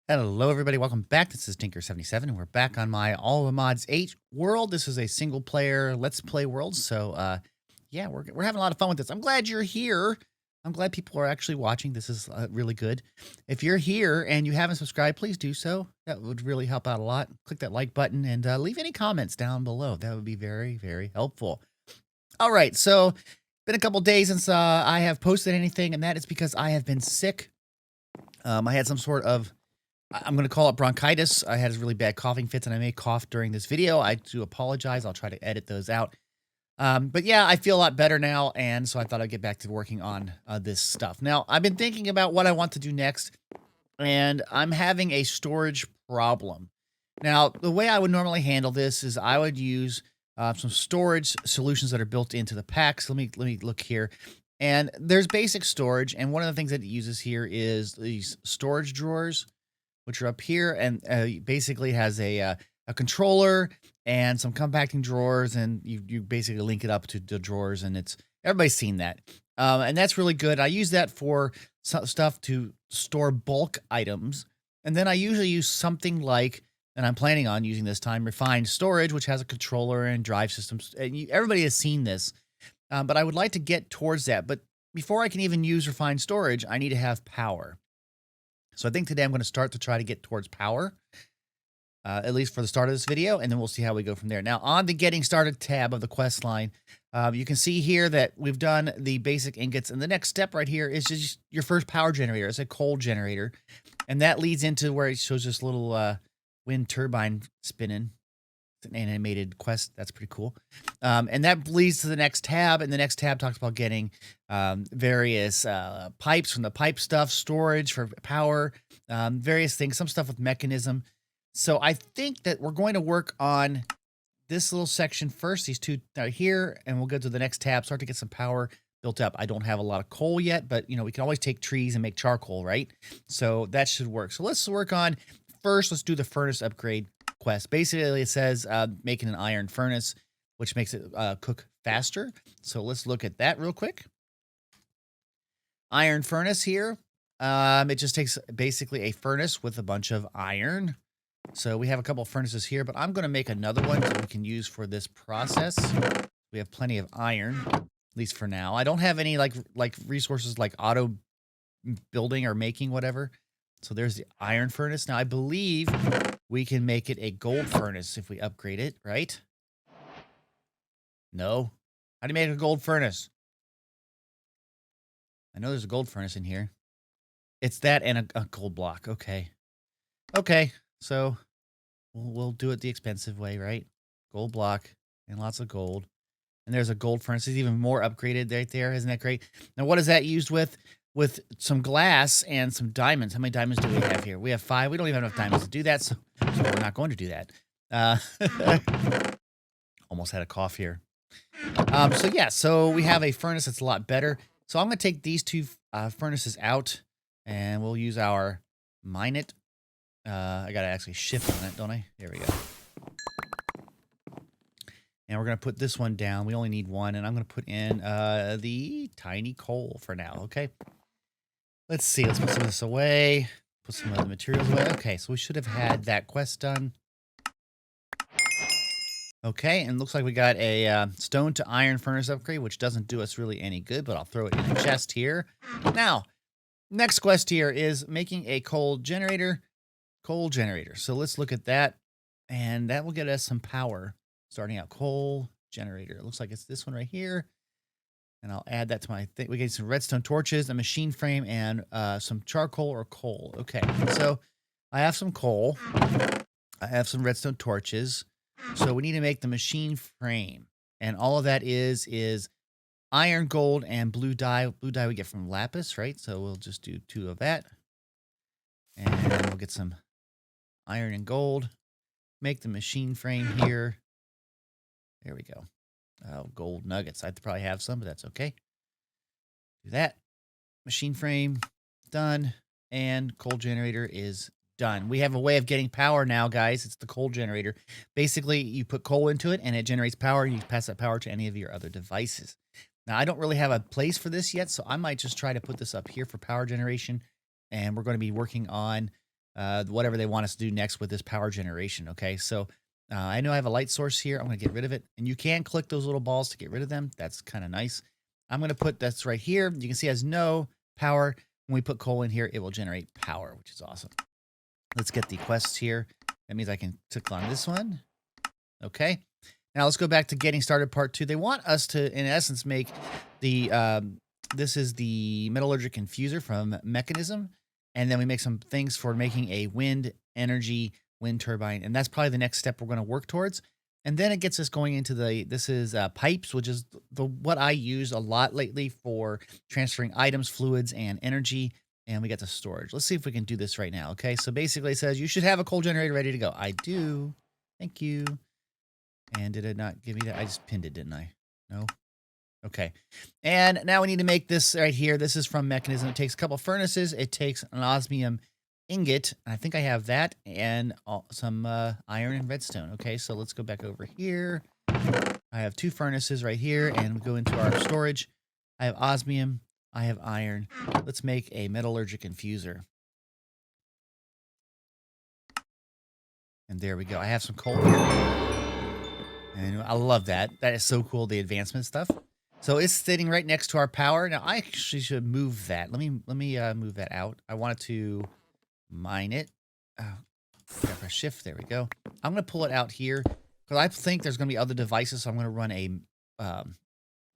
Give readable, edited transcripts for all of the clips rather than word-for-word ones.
Hello, everybody. Welcome back. This is Tinker77, and we're back on my All the Mods 8 world. This is a single player Let's Play world. So, yeah, we're having a lot of fun with this. I'm glad you're here. I'm glad people are actually watching. This is really good. If you're here and you haven't subscribed, please do so. That would really help out a lot. Click that like button and leave any comments down below. That would be very, very helpful. All right. So, been a couple days since I have posted anything, and that is because I have been sick. I had some sort of, I'm going to call it bronchitis. I had really bad coughing fits, and I may cough during this video. I do apologize. I'll try to edit those out. But yeah, I feel a lot better now, and so I thought I'd get back to working on this stuff. Now, I've been thinking about what I want to do next, and I'm having a storage problem. Now, the way I would normally handle this is I would use some storage solutions that are built into the packs. Let me look here. And there's basic storage, and one of the things that it uses here is these storage drawers, which are up here, and basically has a controller and some compacting drawers, and you basically link it up to the drawers, and everybody's seen that, and that's really good. I use that for stuff to store bulk items, and then I usually use something like, and I'm planning on using this time, refined storage, which has a controller and drive systems. And everybody has seen this, but I would like to get towards that. But before I can even use refined storage, I need to have power. So I think today I'm going to start to try to get towards power, at least for the start of this video, and then we'll see how we go from there. Now, on the Getting Started tab of the quest line, you can see here that we've done the basic ingots, and the next step right here is just your first power generator. It's a coal generator, and that leads into where it shows this little wind turbine spinning. It's an animated quest. That's pretty cool. And that leads to the next tab, and the next tab talks about getting various pipes from the pipe stuff, storage for power, various things, some stuff with mechanism. So I think that we're going to work on this little section first, these two here, and we'll go to the next tab, start to get some power built up. I don't have a lot of coal yet, but we can always take trees and make charcoal, right? So that should work. So let's work on, first, let's do the furnace upgrade quest. Basically, it says making an iron furnace, which makes it cook faster. So let's look at that real quick. Iron furnace here. It just takes basically a furnace with a bunch of iron. So we have a couple of furnaces here, but I'm going to make another one that we can use for this process. We have plenty of iron, at least for now. I don't have any like resources like auto building or making whatever. So there's the iron furnace. Now I believe we can make it a gold furnace if we upgrade it, right? No. How do you make a gold furnace? I know there's a gold furnace in here. It's that and a gold block. Okay. Okay. So we'll do it the expensive way, right? Gold block and lots of gold. And there's a gold furnace. It's even more upgraded right there. Isn't that great? Now, what is that used with? With some glass and some diamonds. How many diamonds do we have here? We have 5. We don't even have enough diamonds to do that, so we're not going to do that. Almost had a cough here. So yeah, so we have a furnace that's a lot better. So I'm going to take these two furnaces out, and we'll use our mine it. I got to actually shift on it, don't I? There we go. And we're going to put this one down. We only need one, and I'm going to put in the tiny coal for now, okay? Let's see. Let's put some of this away. Put some of the materials away. Okay, so we should have had that quest done. Okay, and looks like we got a stone to iron furnace upgrade, which doesn't do us really any good, but I'll throw it in a chest here. Now, next quest here is making a coal generator. Coal generator. So let's look at that, and that will get us some power. Starting out, coal generator. It looks like it's this one right here. And I'll add that to my thing. We get some redstone torches, a machine frame, and some charcoal or coal. Okay, so I have some coal. I have some redstone torches. So we need to make the machine frame. And all of that is iron, gold, and blue dye. Blue dye we get from lapis, right? So we'll just do 2 of that. And we'll get some iron and gold. Make the machine frame here. There we go. Gold nuggets. I'd probably have some, but that's okay. Do that. Machine frame, done. And coal generator is done. We have a way of getting power now, guys. It's the coal generator. Basically, you put coal into it, and it generates power. You pass that power to any of your other devices. Now, I don't really have a place for this yet, so I might just try to put this up here for power generation. And we're going to be working on whatever they want us to do next with this power generation. Okay, so I know I have a light source here. I'm going to get rid of it. And you can click those little balls to get rid of them. That's kind of nice. I'm going to put that's right here. You can see it has no power. When we put coal in here, it will generate power, which is awesome. Let's get the quests here. That means I can click on this one. Okay. Now let's go back to getting started part 2. They want us to, in essence, make the, this is the metallurgic infuser from Mechanism. And then we make some things for making a wind turbine. And that's probably the next step we're going to work towards. And then it gets us going into this is pipes, which is what I use a lot lately for transferring items, fluids, and energy. And we got the storage. Let's see if we can do this right now. Okay, so basically it says you should have a coal generator ready to go. I do. Thank you. And did it not give me that? I just pinned it, didn't I? No? Okay. And now we need to make this right here. This is from Mechanism. It takes a couple furnaces. It takes an osmium ingot. I think I have that and some iron and redstone. Okay, so let's go back over here. I have 2 furnaces right here, and we go into our storage. I have osmium. I have iron. Let's make a metallurgic infuser. And there we go. I have some coal here. And I love that. That is so cool, the advancement stuff. So it's sitting right next to our power. Now, I actually should move that. Let me move that out. I wanted to mine it. Press shift. There we go. I'm going to pull it out here because I think there's going to be other devices. So I'm going to run a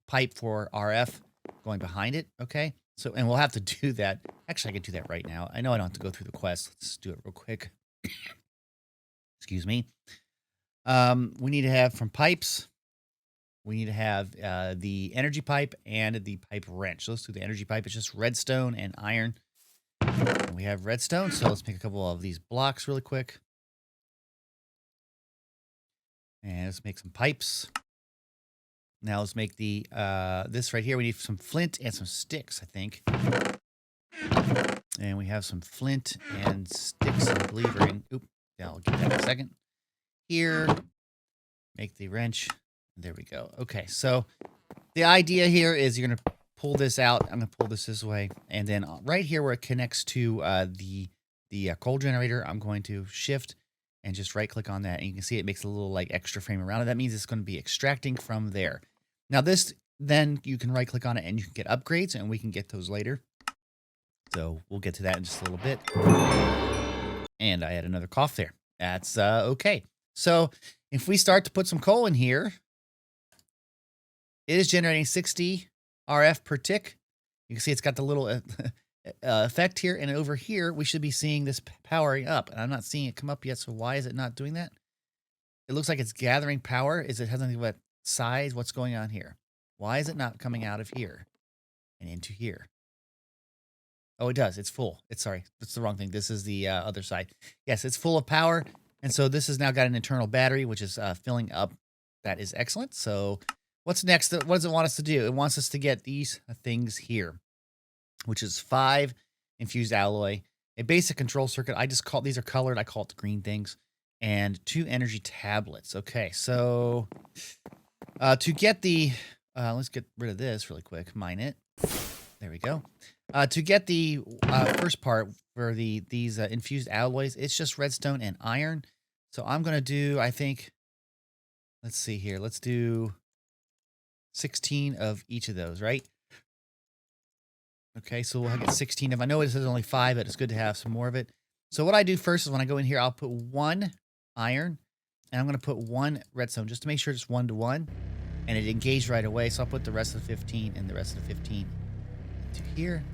pipe for RF going behind it. Okay. So, and we'll have to do that. Actually, I can do that right now. I know I don't have to go through the quest. Let's do it real quick. Excuse me. We need to have from pipes. We need to have the energy pipe and the pipe wrench. So let's do the energy pipe. It's just redstone and iron. And we have redstone. So let's make a couple of these blocks really quick. And let's make some pipes. Now let's make the this right here. We need some flint and some sticks, I think. And we have some flint and sticks, I believe, are in. Oop. Yeah, I'll give that a second. Here, make the wrench. There we go. Okay, so the idea here is you're going to pull this out. I'm going to pull this way. And then right here where it connects to the coal generator, I'm going to shift and just right click on that. And you can see it makes a little like extra frame around it. That means it's going to be extracting from there. Now this, then you can right click on it and you can get upgrades, and we can get those later. So we'll get to that in just a little bit. And I had another cough there. That's okay. So if we start to put some coal in here, it is generating 60 RF per tick. You can see it's got the little effect here. And over here, we should be seeing this powering up. And I'm not seeing it come up yet. So why is it not doing that? It looks like it's gathering power. Is it has anything about size? What's going on here? Why is it not coming out of here and into here? Oh, it does. It's full. Sorry, that's the wrong thing. This is the other side. Yes, it's full of power. And so this has now got an internal battery, which is filling up. That is excellent. So what's next? What does it want us to do? It wants us to get these things here, which is 5 infused alloy, a basic control circuit. I just call these are colored. I call it the green things, and 2 energy tablets. Okay, so to get the let's get rid of this really quick. Mine it. There we go. To get the first part for these infused alloys, it's just redstone and iron. So I'm going to do, I think, let's see here. Let's do 16 of each of those, right? Okay, so we'll get 16 of, I know it says only 5, but it's good to have some more of it. So what I do first is when I go in here, I'll put 1 iron, and I'm going to put 1 redstone just to make sure it's 1 to 1. And it engaged right away. So I'll put the rest of the 15 and the rest of the 15 into here.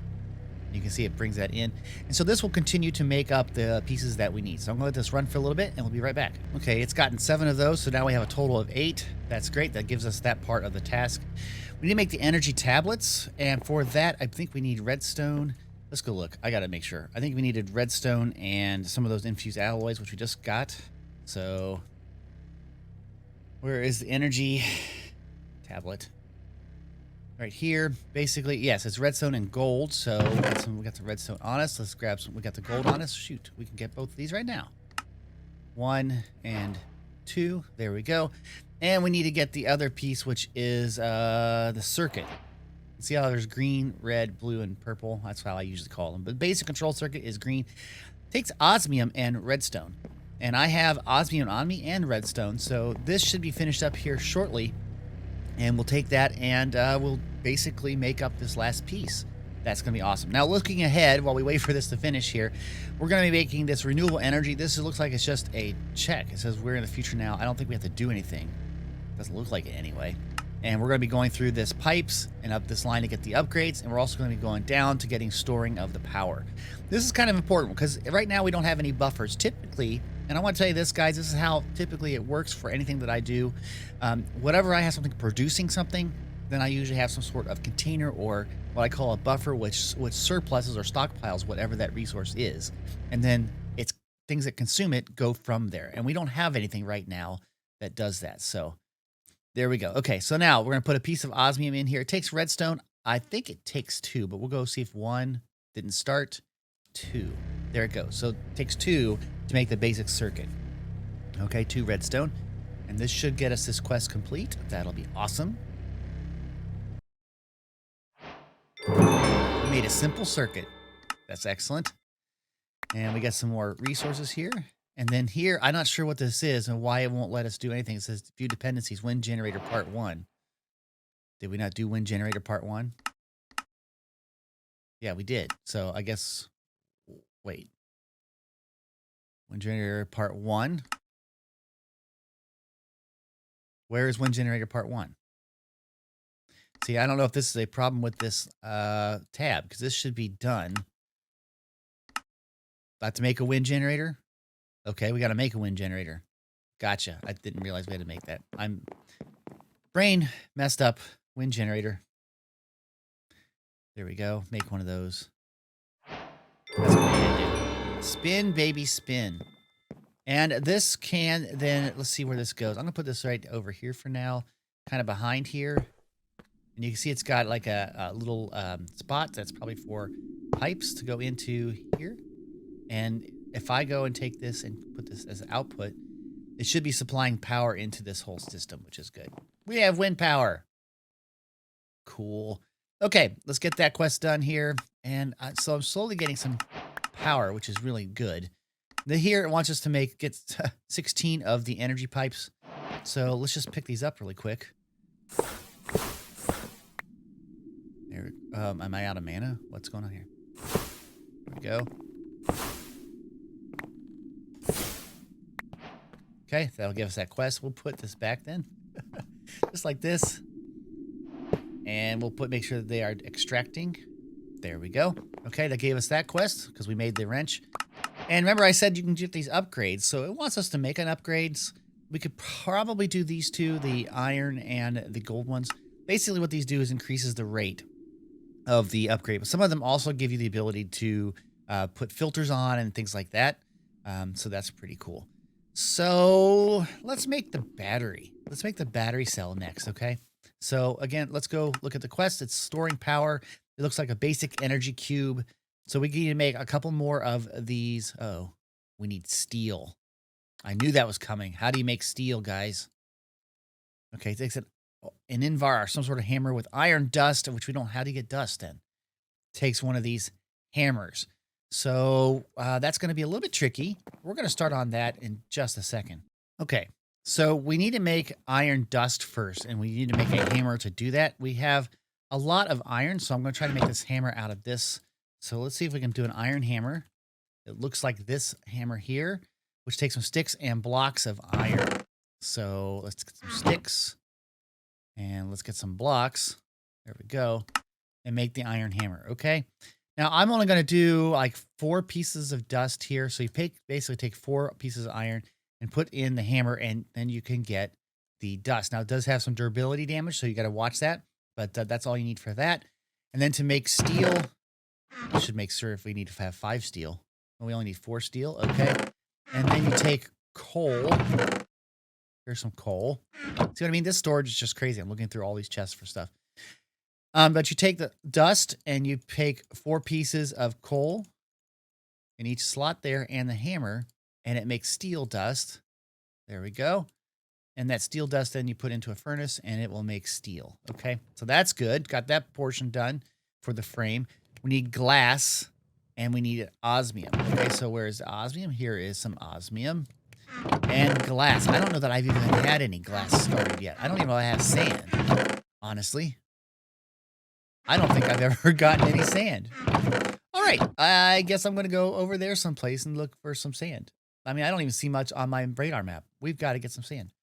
You can see it brings that in. And so this will continue to make up the pieces that we need. So I'm going to let this run for a little bit, and we'll be right back. Okay, it's gotten 7 of those, so now we have a total of 8. That's great. That gives us that part of the task. We need to make the energy tablets, and for that, I think we need redstone. Let's go look. I got to make sure. I think we needed redstone and some of those infused alloys, which we just got. So where is the energy tablet? Right here, basically, yes, it's redstone and gold. So we got the redstone on us. Let's grab some. We got the gold on us. Shoot, we can get both of these right now. 1 and 2. There we go. And we need to get the other piece, which is the circuit. See how there's green, red, blue, and purple? That's how I usually call them. But basic control circuit is green. Takes osmium and redstone. And I have osmium on me and redstone, so this should be finished up here shortly. And we'll take that and we'll basically make up this last piece. That's going to be awesome. Now, looking ahead, while we wait for this to finish here, we're going to be making this renewable energy. This looks like it's just a check. It says we're in the future now. I don't think we have to do anything. Doesn't look like it anyway. And we're going to be going through this pipes and up this line to get the upgrades. And we're also going to be going down to getting storing of the power. This is kind of important because right now we don't have any buffers. Typically, and I want to tell you this, guys, this is how typically it works for anything that I do. Whatever I have something producing something, then I usually have some sort of container or what I call a buffer, which surpluses or stockpiles whatever that resource is. And then it's things that consume it go from there. And we don't have anything right now that does that. So there we go. Okay, so now we're going to put a piece of osmium in here. It takes redstone. I think it takes 2, but we'll go see if 1 didn't start. 2. There it goes. So it takes 2 to make the basic circuit. Okay, 2 redstone. And this should get us this quest complete. That'll be awesome. We made a simple circuit. That's excellent. And we got some more resources here. And then here, I'm not sure what this is and why it won't let us do anything. It says view dependencies, wind generator part 1. Did we not do wind generator part 1? Yeah, we did. So I guess, wait. Wind generator part 1. Where is wind generator part 1? See, I don't know if this is a problem with this tab, because this should be done. About to make a wind generator? Okay, we got to make a wind generator. Gotcha. I didn't realize we had to make that. Brain messed up. Wind generator. There we go. Make one of those. That's what we need to do. Spin, baby, spin. And this can then, let's see where this goes. I'm going to put this right over here for now, kind of behind here. And you can see it's got like a little spot that's probably for pipes to go into here. And if I go and take this and put this as output, it should be supplying power into this whole system, which is good. We have wind power. Cool. Okay, let's get that quest done here. And so I'm slowly getting some power, which is really good. Here it wants us to get 16 of the energy pipes. So let's just pick these up really quick. There, am I out of mana? What's going on here? There we go. Okay, that'll give us that quest. We'll put this back then. Just like this. And we'll make sure that they are extracting. There we go. Okay, that gave us that quest because we made the wrench. And remember I said you can get these upgrades. So it wants us to make an upgrades. We could probably do these two, the iron and the gold ones. Basically what these do is increases the rate of the upgrade. But some of them also give you the ability to put filters on and things like that. So that's pretty cool. So let's make the battery. Let's make the battery cell next, okay? So again, let's go look at the quest. It's storing power. It looks like a basic energy cube. So we need to make a couple more of these. Oh, we need steel. I knew that was coming. How do you make steel, guys? Okay, it takes an Invar, some sort of hammer with iron dust, which we don't. How do you get dust then? Takes one of these hammers. So that's going to be a little bit tricky. We're going to start on that in just a second. Okay, so we need to make iron dust first, and we need to make a hammer to do that. We have a lot of iron, so I'm going to try to make this hammer out of this. So let's see if we can do an iron hammer. It looks like this hammer here, which takes some sticks and blocks of iron. So let's get some sticks, and let's get some blocks. There we go. And make the iron hammer, okay? Now, I'm only going to do like 4 pieces of dust here. So you basically take 4 pieces of iron and put in the hammer, and then you can get the dust. Now, it does have some durability damage, so you got to watch that. But that's all you need for that. And then to make steel, we should make sure if we need to have 5 steel. We only need 4 steel, okay? And then you take coal. Here's some coal. See what I mean? This storage is just crazy. I'm looking through all these chests for stuff. But you take the dust and you take 4 pieces of coal in each slot there and the hammer, and it makes steel dust. There we go. And that steel dust then you put into a furnace and it will make steel. Okay, so that's good. Got that portion done for the frame. We need glass and we need osmium. Okay, so where's osmium? Here is some osmium and glass. I don't know that I've even had any glass started yet. I don't even know if I have sand, honestly. I don't think I've ever gotten any sand. All right, I guess I'm going to go over there someplace and look for some sand. I mean, I don't even see much on my radar map. We've got to get some sand.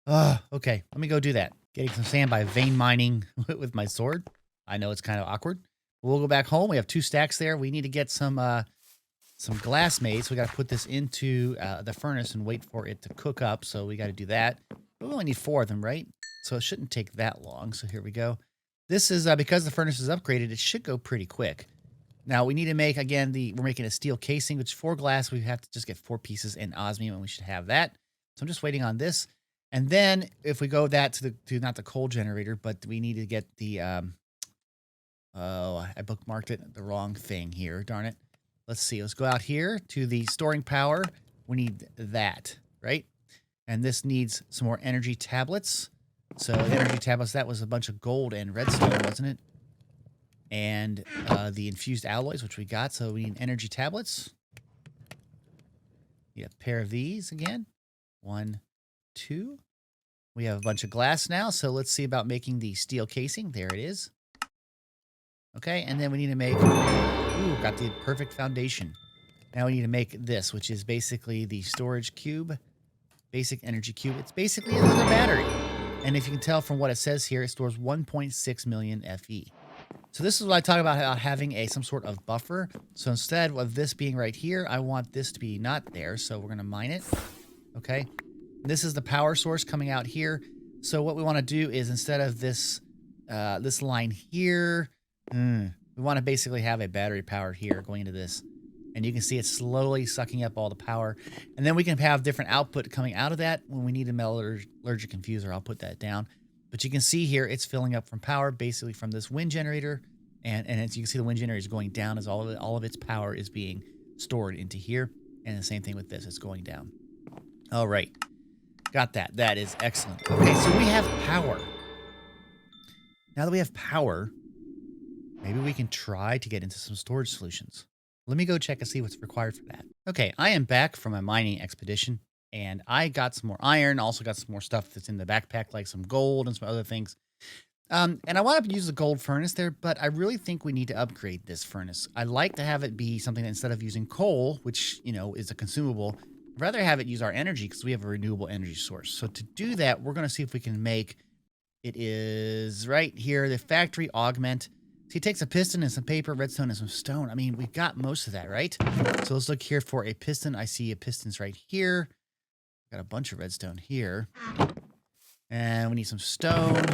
Okay, let me go do that. Getting some sand by vein mining with my sword. I know it's kind of awkward. We'll go back home. We have 2 stacks there. We need to get some glass made. So we got to put this into the furnace and wait for it to cook up. So we got to do that. We only need 4 of them, right? So it shouldn't take that long. So here we go. This is because the furnace is upgraded, it should go pretty quick. Now we need to make, again, we're making a steel casing, which for glass, we have to just get 4 pieces and osmium, and we should have that. So I'm just waiting on this. And then if we go that to not the coal generator, but we need to get the, oh, I bookmarked it, the wrong thing here, darn it. Let's see, let's go out here to the storing power. We need that, right? And this needs some more energy tablets. So energy tablets, that was a bunch of gold and redstone, wasn't it? And the infused alloys, which we got. So we need energy tablets. Need a pair of these again. 1, 2. We have a bunch of glass now. So let's see about making the steel casing. There it is. Okay, and then we need to make, ooh, got the perfect foundation. Now we need to make this, which is basically the storage cube, basic energy cube. It's basically another battery. And if you can tell from what it says here, it stores 1.6 million FE. So this is what I talk about having some sort of buffer. So instead of this being right here, I want this to be not there. So we're going to mine it. Okay. This is the power source coming out here. So what we want to do is instead of this line here, we want to basically have a battery power here going into this. And you can see it's slowly sucking up all the power. And then we can have different output coming out of that. When we need a metallurgic infuser, I'll put that down. But you can see here, it's filling up from power, basically from this wind generator. And as you can see, the wind generator is going down as all of its power is being stored into here. And the same thing with this, it's going down. All right. Got that. That is excellent. Okay, so we have power. Now that we have power, maybe we can try to get into some storage solutions. Let me go check and see what's required for that. Okay, I am back from a mining expedition, and I got some more iron, also got some more stuff that's in the backpack, like some gold and some other things. And I want to use the gold furnace there, but I really think we need to upgrade this furnace. I like to have it be something that instead of using coal, which, you know, is a consumable, I'd rather have it use our energy because we have a renewable energy source. So to do that, we're going to see if we can make, it is right here, the factory augment. So he takes a piston and some paper, redstone, and some stone. I mean, we've got most of that, right? So let's look here for a piston. I see a piston's right here. Got a bunch of redstone here. And we need some stone.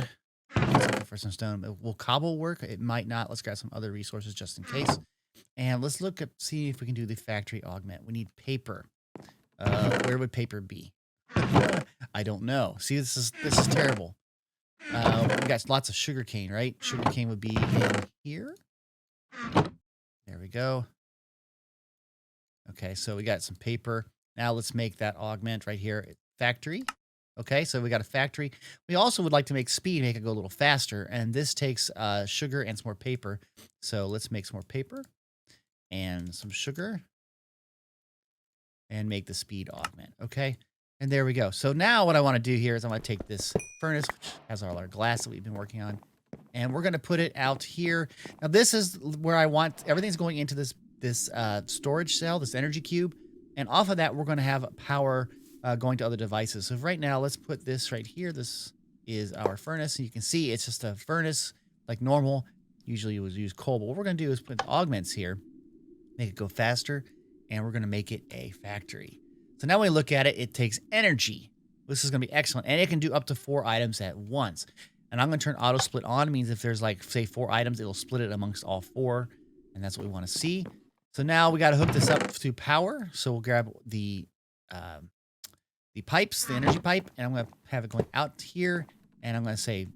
Let's look for some stone. Will cobble work? It might not. Let's grab some other resources just in case. And let's look at, see if we can do the factory augment. We need paper. Where would paper be? I don't know. See, this is terrible. We got lots of sugar cane, right? Sugar cane would be in here. There we go. Okay, so we got some paper. Now let's make that augment right here. Factory. Okay, so we got a factory. We also would like to make speed, make it go a little faster. And this takes sugar and some more paper. So let's make some more paper and some sugar and make the speed augment. Okay. And there we go. So now what I want to do here is I want to take this furnace, which has all our glass that we've been working on, and we're going to put it out here. Now this is where I want, everything's going into this storage cell, this energy cube. And off of that, we're going to have power going to other devices. So right now, let's put this right here. This is our furnace. And you can see it's just a furnace like normal. Usually you would use coal, but what we're going to do is put augments here, make it go faster, and we're going to make it a factory. So now when we look at it, it takes energy. This is going to be excellent. And it can do up to 4 items at once. And I'm going to turn auto split on. It means if there's like, say, 4 items, it'll split it amongst all 4. And that's what we want to see. So now we got to hook this up to power. So we'll grab the pipes, the energy pipe, and I'm going to have it going out here. And I'm going to say,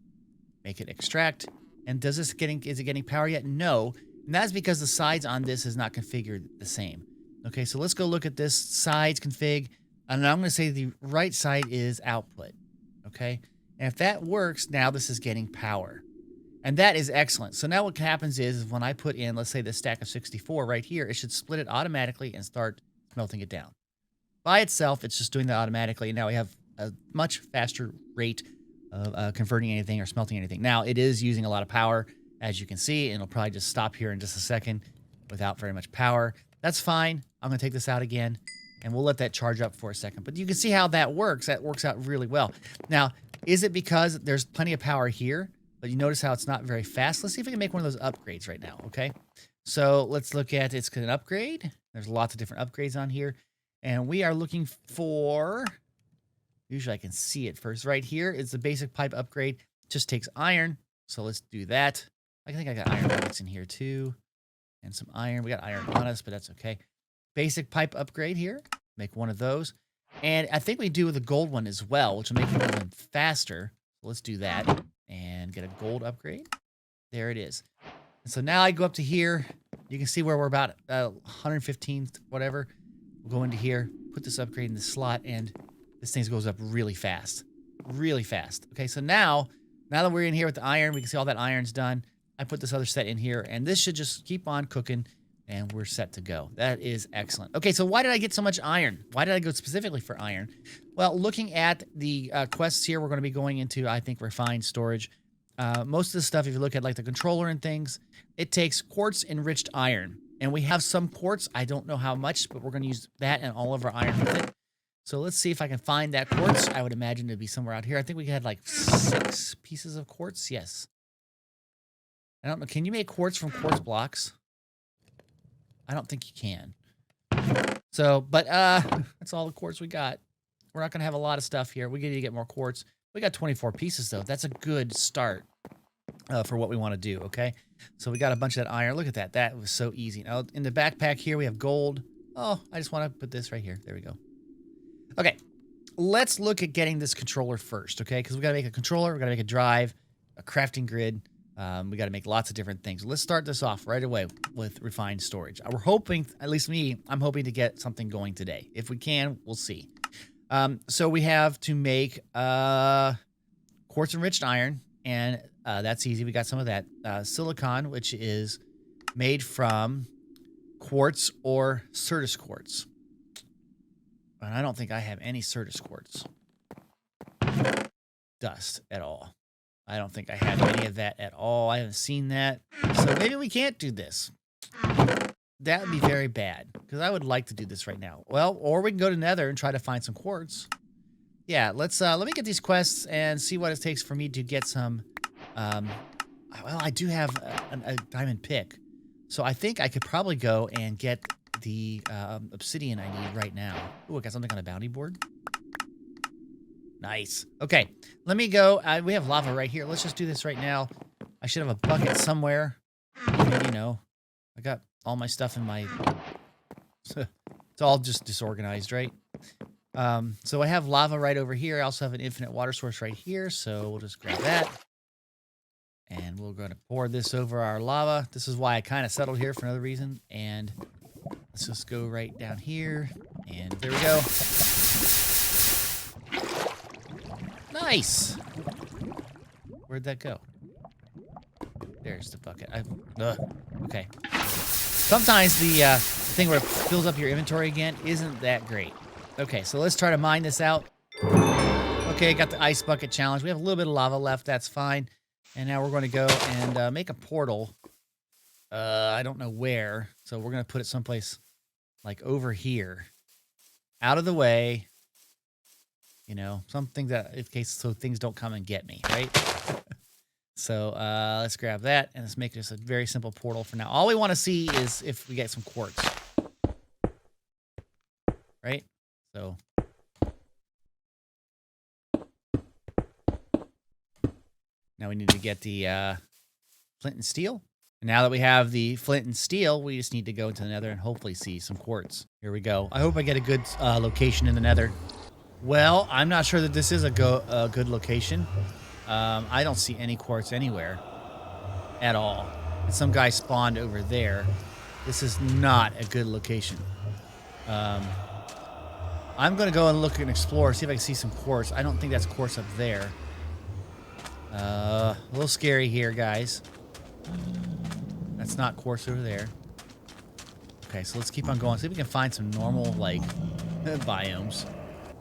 make it extract. And is it getting power yet? No. And that's because the sides on this is not configured the same. Okay, so let's go look at this sides config. And I'm going to say the right side is output. okay? And if that works, now this is getting power. And that is excellent. So now what happens is when I put in, let's say, this stack of 64 right here, it should split it automatically and start melting it down. By itself, it's just doing that automatically. And now we have a much faster rate of converting anything or smelting anything. Now, it is using a lot of power, as you can see, and it'll probably just stop here in just a second without very much power. That's fine. I'm going to take this out again, and we'll let that charge up for a second. But you can see how that works. That works out really well. Now, is it because there's plenty of power here? But you notice how it's not very fast. Let's see if we can make one of those upgrades right now, okay? So let's look at it's an upgrade. There's lots of different upgrades on here. And we are looking for, usually I can see it first. Right here is the basic pipe upgrade. Just takes iron. So let's do that. I think I got iron bullets in here too. And some iron. We got iron on us, but that's okay. Basic pipe upgrade here. Make one of those. And I think we do with the gold one as well, which will make it even faster. So let's do that. And get a gold upgrade. There it is. And so now I go up to here. You can see where we're about 115, whatever. We'll go into here, put this upgrade in the slot, and this thing goes up really fast. Really fast. Okay, so now that we're in here with the iron, we can see all that iron's done. I put this other set in here, and this should just keep on cooking, and we're set to go. That is excellent. Okay, so why did I get so much iron? Why did I go specifically for iron? Well, looking at the quests here, we're going to be going into, I think, refined storage. Most of the stuff, if you look at like the controller and things, it takes quartz enriched iron. And we have some quartz. I don't know how much, but we're going to use that and all of our iron with it. So let's see if I can find that quartz. I would imagine it'd be somewhere out here. I think we had like 6 pieces of quartz. Yes. I don't know. Can you make quartz from quartz blocks? I don't think you can. So, but that's all the quartz we got. We're not going to have a lot of stuff here. We need to get more quartz. We got 24 pieces, though. That's a good start for what we want to do, okay? So we got a bunch of that iron. Look at that. That was so easy. Now, in the backpack here, we have gold. Oh, I just want to put this right here. There we go. Okay, let's look at getting this controller first, okay? Because we got to make a controller. We got to make a drive, a crafting grid. We got to make lots of different things. Let's start this off right away with refined storage. We're hoping, at least me, I'm hoping to get something going today. If we can, we'll see. So we have to make quartz enriched iron, and that's easy. We got some of that. Silicon, which is made from quartz or Certus quartz. And I don't think I have any Certus quartz dust at all. I don't think I have any of that at all. I haven't seen that. So maybe we can't do this. That would be very bad, because I would like to do this right now. Well, or we can go to Nether and try to find some quartz. Yeah, let me get these quests and see what it takes for me to get some. Well, I do have a diamond pick, so I think I could probably go and get the obsidian I need right now. Ooh, I got something on a bounty board. Nice. Okay, let me go. We have lava right here. Let's just do this right now. I should have a bucket somewhere. And, you know, I got all my stuff in my... It's all just disorganized, right? So I have lava right over here. I also have an infinite water source right here, so we'll just grab that. And we're going to pour this over our lava. This is why I kind of settled here for another reason. And let's just go right down here. And there we go. Nice! Where'd that go? There's the bucket. Okay. Sometimes the thing where it fills up your inventory again isn't that great. Okay, so let's try to mine this out. Okay, got the ice bucket challenge. We have a little bit of lava left. That's fine. And now we're going to go and make a portal. I don't know where. So we're going to put it someplace like over here. Out of the way. You know, something that, in case so things don't come and get me, right? So let's grab that and let's make this a very simple portal for now. All we want to see is if we get some quartz. Right? So. Now we need to get the flint and steel. And now that we have the flint and steel, we just need to go into the Nether and hopefully see some quartz. Here we go. I hope I get a good location in the Nether. Well, I'm not sure that this is a good location. I don't see any quartz anywhere at all. And some guy spawned over there. This is not a good location. I'm going to go and look and explore, see if I can see some quartz. I don't think that's quartz up there. A little scary here, guys. That's not quartz over there. Okay, so let's keep on going. See if we can find some normal, like, biomes.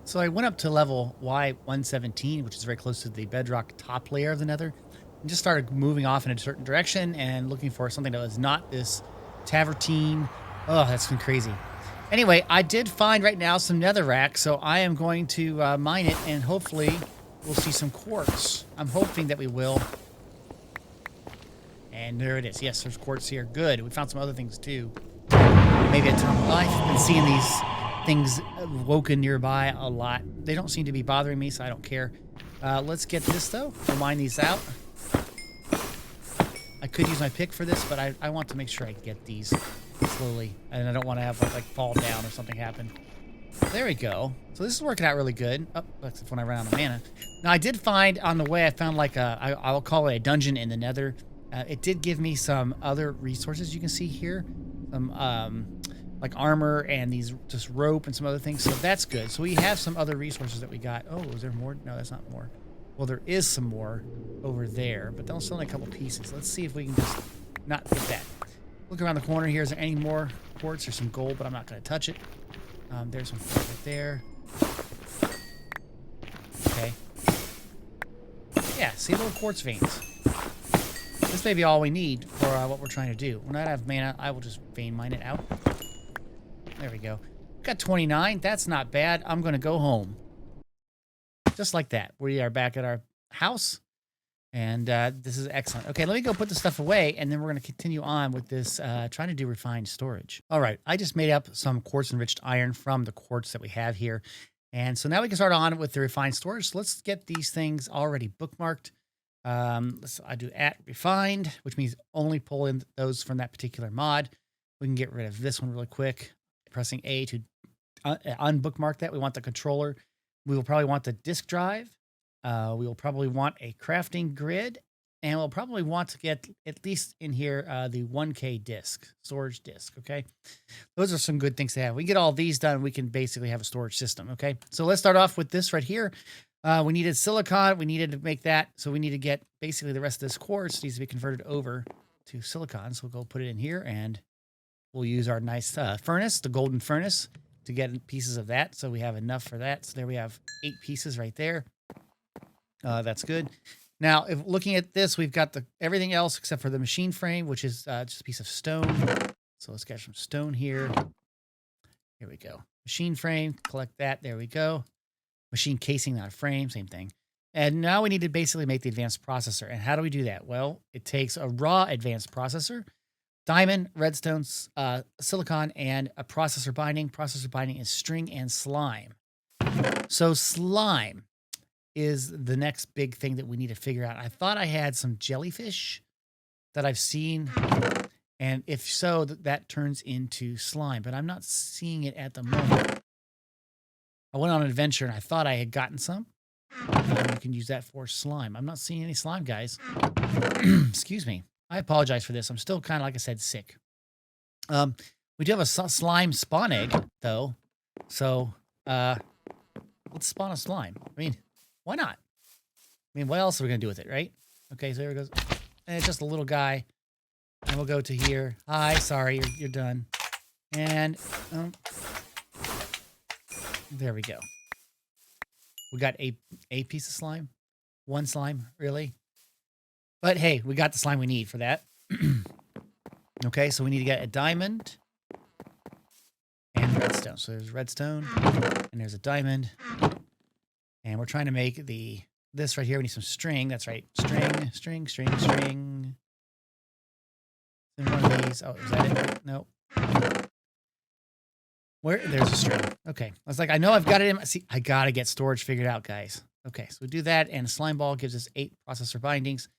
So I went up to level Y117, which is very close to the bedrock top layer of the nether, and just started moving off in a certain direction and looking for something that was not this tavertine. Oh, that's been crazy. Anyway, I did find right now some netherrack, so I am going to mine it, and hopefully we'll see some quartz. I'm hoping that we will. And there it is. Yes, there's quartz here. Good. We found some other things too. Maybe a terminal life. I've been seeing these things woken nearby a lot. They don't seem to be bothering me, so I don't care. Let's get this, though. We'll mine these out. I could use my pick for this, but I want to make sure I get these slowly. And I don't want to have, like, fall down or something happen. There we go. So this is working out really good. Oh, that's when I ran out of mana. Now, I did find on the way, I found, like, I'll call it a dungeon in the nether. It did give me some other resources you can see here. Some, like armor and these just rope and some other things. So that's good. So we have some other resources that we got. Oh, is there more? No, that's not more. Well, there is some more over there, but that'll still only a couple pieces. Let's see if we can just not get that. Look around the corner here. Is there any more quartz? There's some gold, but I'm not going to touch it. There's some quartz right there. Okay. Yeah, see little quartz veins. This may be all we need for what we're trying to do. When I have mana, I will just vein mine it out. There we go. Got 29. That's not bad. I'm going to go home. Just like that. We are back at our house. And this is excellent. Okay, let me go put the stuff away, and then we're going to continue on with this, trying to do refined storage. All right, I just made up some quartz-enriched iron from the quartz that we have here. And so now we can start on with the refined storage. So let's get these things already bookmarked. I do @refined, which means only pull in those from that particular mod. We can get rid of this one really quick. Pressing A to unbookmark that. We want the controller. We will probably want the disk drive. We will probably want a crafting grid. And we'll probably want to get, at least in here, the 1K disk, storage disk, okay? Those are some good things to have. We get all these done, we can basically have a storage system, okay? So let's start off with this right here. We needed silicon. We needed to make that. So we need to get basically the rest of this quartz needs to be converted over to silicon. So we'll go put it in here, and we'll use our nice furnace, the golden furnace, to get pieces of that. So we have enough for that. So there we have 8 pieces right there. That's good. Now, if looking at this, we've got everything else except for the machine frame, which is just a piece of stone. So let's get some stone here. Here we go. Machine frame, collect that. There we go. Machine casing, not a frame, same thing. And now we need to basically make the advanced processor. And how do we do that? Well, it takes a raw advanced processor, diamond, redstone, silicon, and a processor binding. Processor binding is string and slime. So slime is the next big thing that we need to figure out. I thought I had some jellyfish that I've seen. And if so, that turns into slime. But I'm not seeing it at the moment. I went on an adventure and I thought I had gotten some. You can use that for slime. I'm not seeing any slime, guys. Excuse me. I apologize for this. I'm still kind of, like I said, sick. We do have a slime spawn egg, though. So, let's spawn a slime. I mean, why not? I mean, what else are we going to do with it, right? Okay, so here it goes. And it's just a little guy. And we'll go to here. Hi, sorry, you're done. And, there we go. We got a piece of slime. One slime, really? But hey, we got the slime we need for that. Okay, so we need to get a diamond and redstone. So there's redstone and there's a diamond. And we're trying to make this right here. We need some string. That's right. String. And one of these. Oh, is that it? Nope. There's a string. Okay. I was like, I know I've got it in. See, I got to get storage figured out, guys. Okay. So we do that. And a slime ball gives us 8 processor bindings.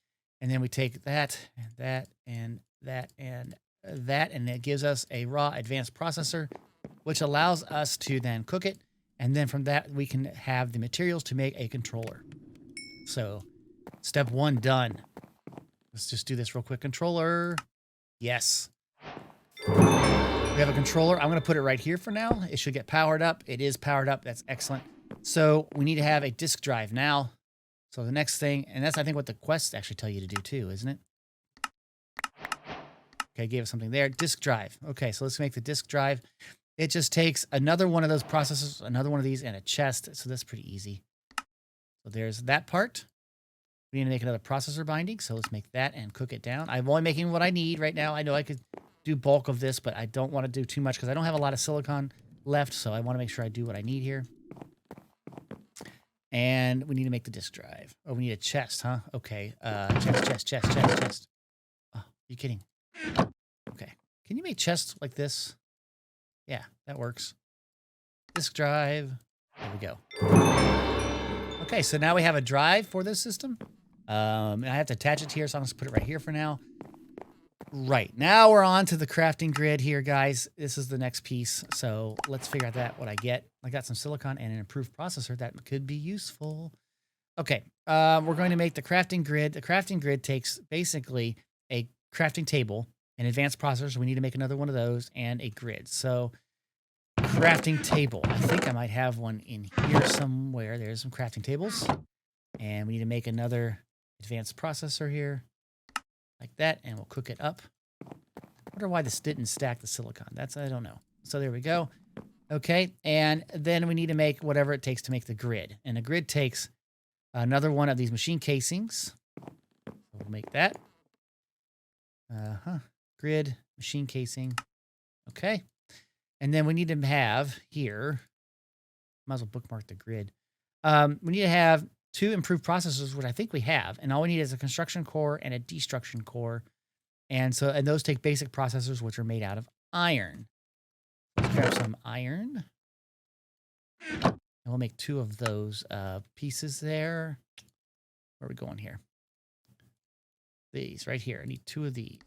And then we take that and that and that and that. And it gives us a raw advanced processor, which allows us to then cook it. And then from that, we can have the materials to make a controller. So step 1 done. Let's just do this real quick. Controller. Yes. We We have a controller. I'm going to put it right here for now. It should get powered up. It is powered up. That's excellent. So we need to have a disk drive now. So the next thing, and that's I think what the quests actually tell you to do too, isn't it? Okay, gave us something there. Disk drive. Okay, so let's make the disk drive. It just takes another one of those processors, another one of these, and a chest. So that's pretty easy. So there's that part. We need to make another processor binding. So let's make that and cook it down. I'm only making what I need right now. I know I could do bulk of this, but I don't want to do too much because I don't have a lot of silicon left. So I want to make sure I do what I need here. And we need to make the disk drive. Oh, we need a chest, huh? Okay. Chest. Oh, are you kidding? Okay. Can you make chests like this? Yeah, that works. Disk drive. There we go. Okay, so now we have a drive for this system. And I have to attach it here, so I'm just put it right here for now. Right, now we're on to the crafting grid here, guys. This is the next piece. So let's figure out what I get. I got some silicon and an improved processor that could be useful. Okay, we're going to make the crafting grid. The crafting grid takes basically a crafting table, an advanced processor. So we need to make another one of those, and a grid. So crafting table. I think I might have one in here somewhere. There's some crafting tables. And we need to make another advanced processor here. Like that, and we'll cook it up. I wonder why this didn't stack the silicon. I don't know. So there we go. Okay, and then we need to make whatever it takes to make the grid. And the grid takes another one of these machine casings. So we'll make that. Grid, machine casing. Okay. And then we need to have here, might as well bookmark the grid. We need to have 2 improved processors, which I think we have. And all we need is a construction core and a destruction core. And those take basic processors, which are made out of iron. Let's grab some iron. And we'll make 2 of those pieces there. Where are we going here? These right here. I need 2 of these.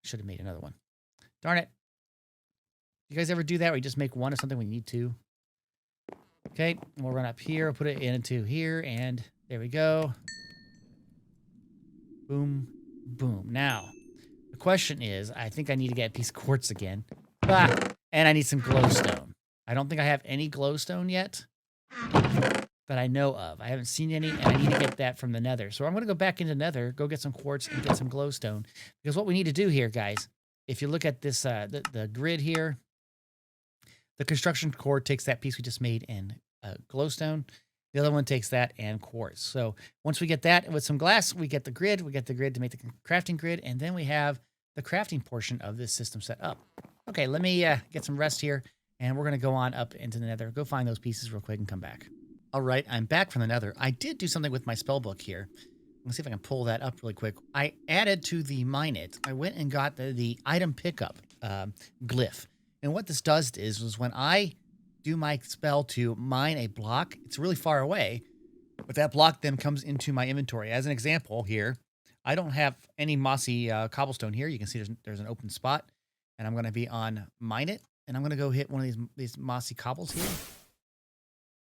Should have made another one. Darn it. You guys ever do that where you just make 1 of something when you need 2? Okay, we'll run up here, put it into here, and there we go. Boom, boom. Now, the question is, I think I need to get a piece of quartz again. And I need some glowstone. I don't think I have any glowstone yet that I know of. I haven't seen any, and I need to get that from the nether. So I'm going to go back into nether, go get some quartz, and get some glowstone. Because what we need to do here, guys, if you look at this, the grid here, the construction core takes that piece we just made and glowstone. The other one takes that and quartz. So once we get that with some glass, we get the grid. We get the grid to make the crafting grid. And then we have the crafting portion of this system set up. Okay, let me get some rest here. And we're going to go on up into the nether. Go find those pieces real quick and come back. All right, I'm back from the nether. I did do something with my spell book here. Let's see if I can pull that up really quick. I added to the mine it. I went and got the item pickup glyph. And what this does is when I do my spell to mine a block, it's really far away, but that block then comes into my inventory. As an example here, I don't have any mossy cobblestone here. You can see there's an open spot, and I'm going to be on mine it, and I'm going to go hit one of these mossy cobbles here,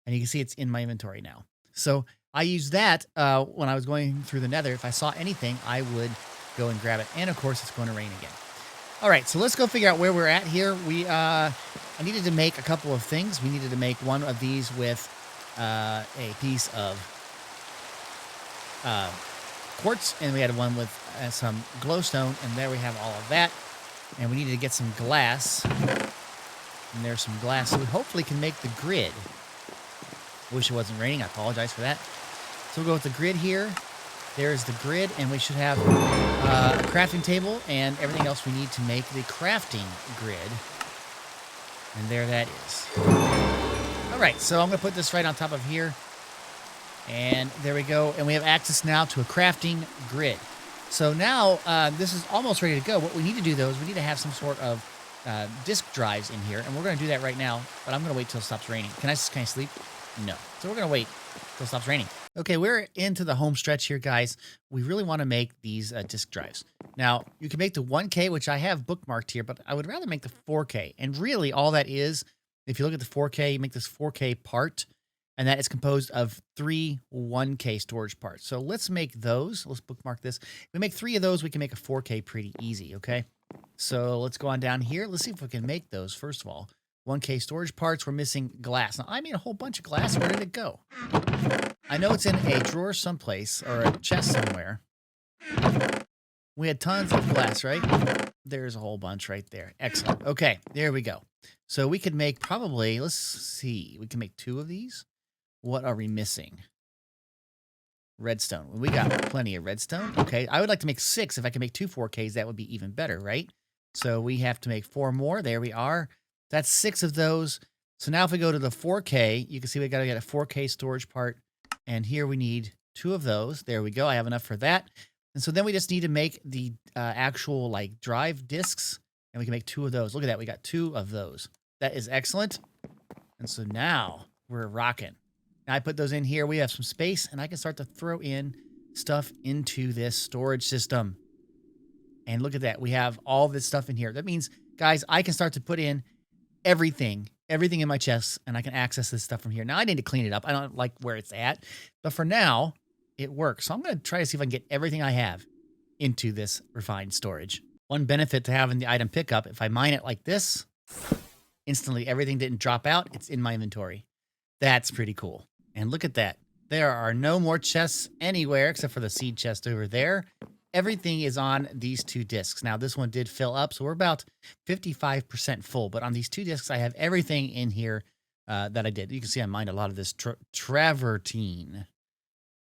and you can see it's in my inventory now. So I use that when I was going through the nether. If I saw anything, I would go and grab it, and of course, it's going to rain again. All right, so let's go figure out where we're at here. I needed to make a couple of things. We needed to make one of these with a piece of quartz, and we had one with some glowstone, and there we have all of that. And we needed to get some glass, and there's some glass, so we hopefully can make the grid. Wish it wasn't raining. I apologize for that. So we'll go with the grid here. There's the grid, and we should have a crafting table and everything else we need to make the crafting grid. And there that is. All right, so I'm going to put this right on top of here. And there we go. And we have access now to a crafting grid. So now this is almost ready to go. What we need to do, though, is we need to have some sort of disk drives in here. And we're going to do that right now, but I'm going to wait till it stops raining. Can I sleep? No. So we're going to wait till it stops raining. Okay, we're into the home stretch here, guys. We really want to make these disk drives. Now, you can make the 1K, which I have bookmarked here, but I would rather make the 4K. And really, all that is, if you look at the 4K, you make this 4K part, and that is composed of 3 1K storage parts. So let's make those. Let's bookmark this. If we make 3 of those, we can make a 4K pretty easy, okay? So let's go on down here. Let's see if we can make those. First of all, 1K storage parts. We're missing glass. Now, I made a whole bunch of glass. Where did it go? I know it's in a drawer someplace or a chest somewhere. We had tons of glass, right? There's a whole bunch right there. Excellent. Okay, there we go. So we could make probably, let's see, we can make 2 of these. What are we missing? Redstone. We got plenty of redstone. Okay, I would like to make 6. If I can make 2 4Ks, that would be even better, right? So we have to make 4 more. There we are. That's 6 of those. So now if we go to the 4K, you can see we got to get a 4K storage part. And here we need 2 of those. There we go. I have enough for that. And so then we just need to make the actual like drive discs, and we can make 2 of those. Look at that. We got 2 of those. That is excellent. And so now we're rocking. Now I put those in here. We have some space, and I can start to throw in stuff into this storage system. And look at that. We have all this stuff in here. That means, guys, I can start to put in everything in my chest, and I can access this stuff from here. Now I need to clean it up. I don't like where it's at, but for now, it works. So I'm going to try to see if I can get everything I have into this refined storage. One benefit to having the item pickup, if I mine it like this, instantly everything didn't drop out. It's in my inventory. That's pretty cool. And look at that. There are no more chests anywhere except for the seed chest over there. Everything is on these 2 discs. Now, this one did fill up, so we're about 55% full. But on these 2 discs, I have everything in here that I did. You can see I mined a lot of this travertine.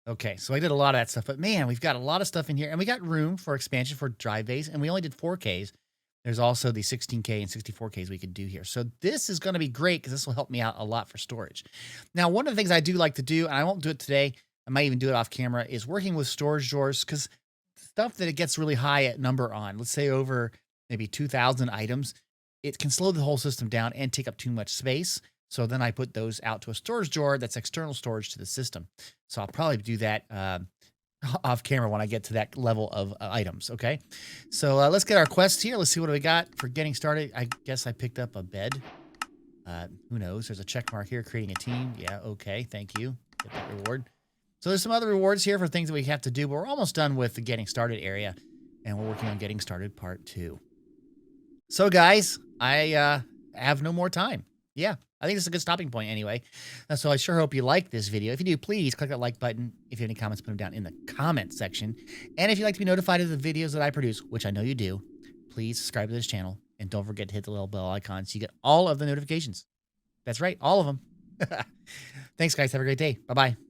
Okay, so I did a lot of that stuff. But, man, we've got a lot of stuff in here. And we got room for expansion for drive bays. And we only did 4Ks. There's also the 16K and 64Ks we could do here. So this is going to be great because this will help me out a lot for storage. Now, one of the things I do like to do, and I won't do it today, I might even do it off camera, is working with storage drawers, because stuff that it gets really high at number on, let's say over maybe 2,000 items, it can slow the whole system down and take up too much space. So then I put those out to a storage drawer that's external storage to the system. So I'll probably do that off camera when I get to that level of items. Okay. So let's get our quest here. Let's see what we got for getting started. I guess I picked up a bed. Who knows? There's a check mark here, creating a team. Yeah. Okay. Thank you. Get that reward. So there's some other rewards here for things that we have to do, but we're almost done with the getting started area, and we're working on getting started part 2. So guys, I have no more time. Yeah, I think this is a good stopping point anyway. So I sure hope you like this video. If you do, please click that like button. If you have any comments, put them down in the comment section. And if you'd like to be notified of the videos that I produce, which I know you do, please subscribe to this channel. And don't forget to hit the little bell icon so you get all of the notifications. That's right, all of them. Thanks, guys. Have a great day. Bye-bye.